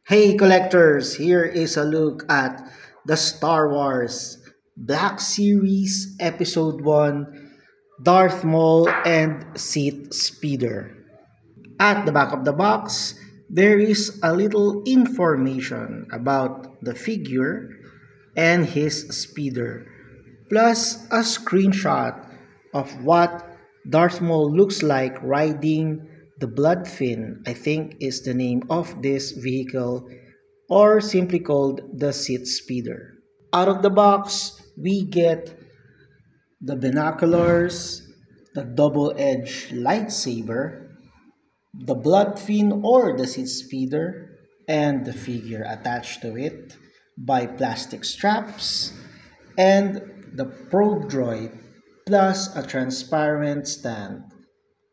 Hey collectors, here is a look at the Star Wars Black Series Episode 1 Darth Maul and Sith Speeder. At the back of the box, there is a little information about the figure and his speeder, plus a screenshot of what Darth Maul looks like riding the Bloodfin, I think is the name of this vehicle, or simply called the Sith Speeder. Out of the box, we get the binoculars, the double-edged lightsaber, the Bloodfin or the Sith Speeder, and the figure attached to it by plastic straps, and the probe droid plus a transparent stand.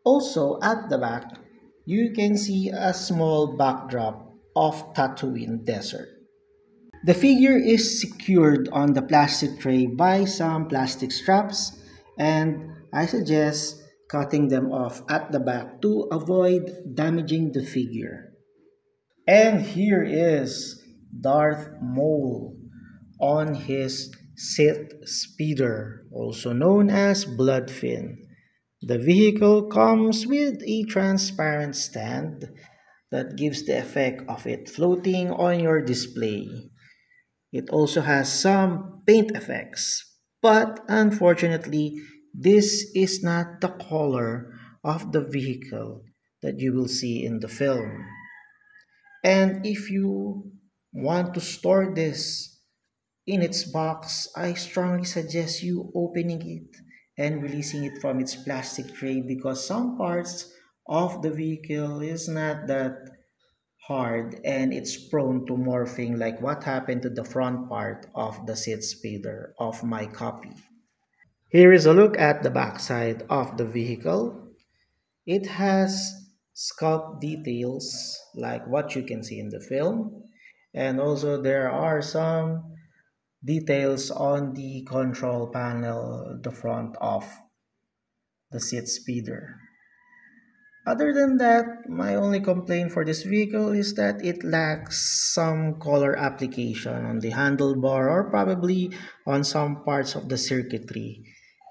Also at the back, you can see a small backdrop of Tatooine Desert. The figure is secured on the plastic tray by some plastic straps, and I suggest cutting them off at the back to avoid damaging the figure. And here is Darth Maul on his Sith Speeder, also known as Bloodfin. The vehicle comes with a transparent stand that gives the effect of it floating on your display. It also has some paint effects, but unfortunately, this is not the color of the vehicle that you will see in the film. And if you want to store this in its box, I strongly suggest you opening it and releasing it from its plastic tray because some parts of the vehicle is not that hard and it's prone to morphing like what happened to the front part of the Sith Speeder of my copy. Here is a look at the backside of the vehicle. It has sculpt details like what you can see in the film, and also there are some details on the control panel, the front of the Sith Speeder. Other than that, my only complaint for this vehicle is that it lacks some color application on the handlebar or probably on some parts of the circuitry.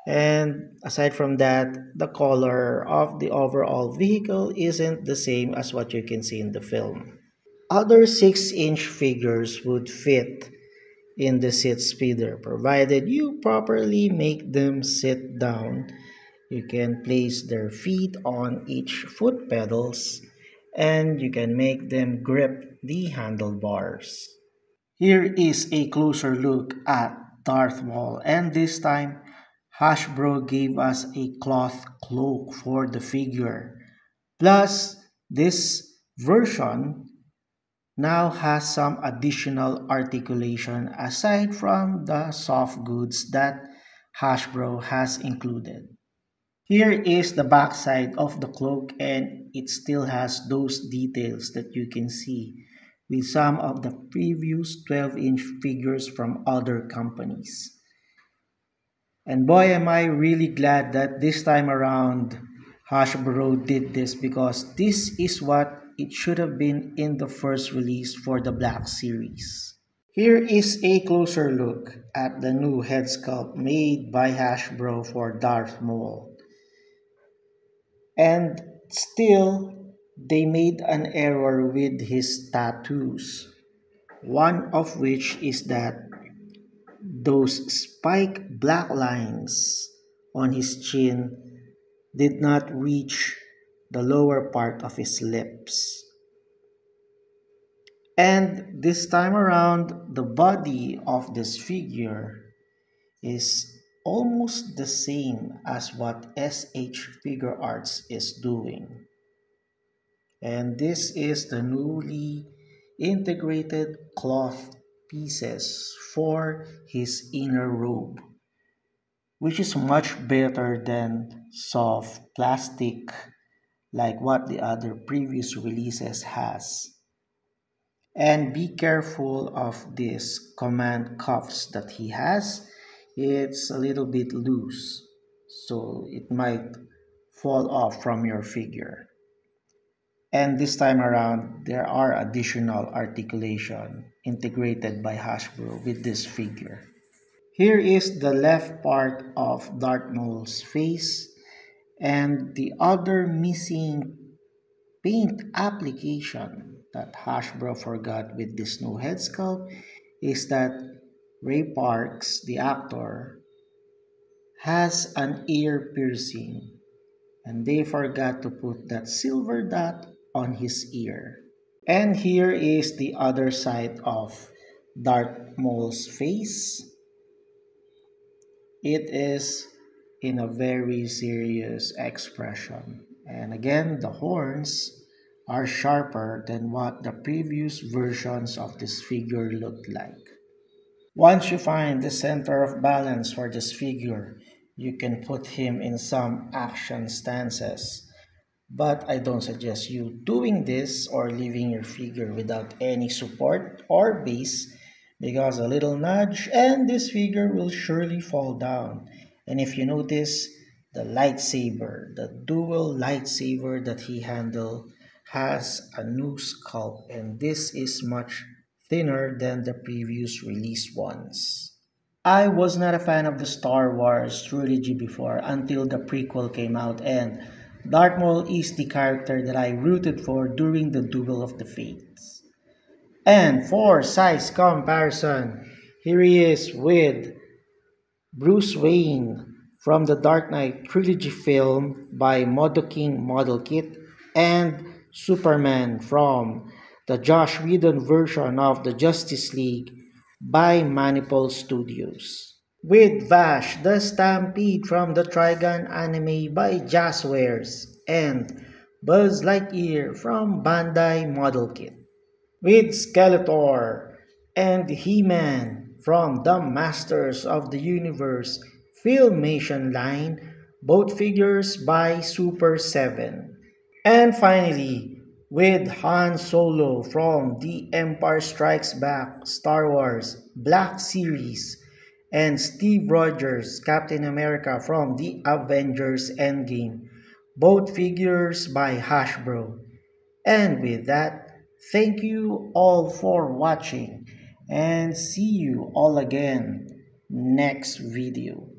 And aside from that, the color of the overall vehicle isn't the same as what you can see in the film. Other 6-inch figures would fit in the Sith Speeder provided you properly make them sit down. You can place their feet on each foot pedals and you can make them grip the handlebars. Here is a closer look at Darth Maul, and this time Hasbro gave us a cloth cloak for the figure. Plus, this version now has some additional articulation aside from the soft goods that Hasbro has included. Here is the back side of the cloak, and it still has those details that you can see with some of the previous 12-inch figures from other companies. And boy am I really glad that this time around Hasbro did this because this is what it should have been in the first release for the Black Series. Here is a closer look at the new head sculpt made by Hasbro for Darth Maul. And still, they made an error with his tattoos. One of which is that those spike black lines on his chin did not reach the lower part of his lips. And this time around, the body of this figure is almost the same as what SH Figure Arts is doing. And this is the newly integrated cloth pieces for his inner robe, which is much better than soft plastic like what the other previous releases has. And be careful of this command cuffs that he has. It's a little bit loose, so it might fall off from your figure. And this time around, there are additional articulation integrated by Hasbro with this figure. Here is the left part of Darth Maul's face, and the other missing paint application that Hasbro forgot with this new head sculpt is that Ray Parks, the actor, has an ear piercing, and they forgot to put that silver dot on his ear. And here is the other side of Darth Maul's face. It is in a very serious expression. And again, the horns are sharper than what the previous versions of this figure looked like. Once you find the center of balance for this figure, you can put him in some action stances. But I don't suggest you doing this or leaving your figure without any support or base, because a little nudge and this figure will surely fall down. And if you notice, the lightsaber, the dual lightsaber that he handled, has a new sculpt, and this is much thinner than the previous release ones. I was not a fan of the Star Wars trilogy before until the prequel came out, and Darth Maul is the character that I rooted for during the Duel of the Fates. And for size comparison, here he is with Bruce Wayne from the Dark Knight trilogy film by Modoking Model Kit, and Superman from the Josh Whedon version of the Justice League by Manipul Studios. With Vash the Stampede from the Trigun anime by Jazzwares, and Buzz Lightyear from Bandai Model Kit. With Skeletor and He-Man from the Masters of the Universe Filmation line, both figures by Super 7. And finally, with Han Solo from the Empire Strikes Back Star Wars Black Series, and Steve Rogers, Captain America from the Avengers Endgame, both figures by Hasbro. And with that, thank you all for watching, and see you all again next video.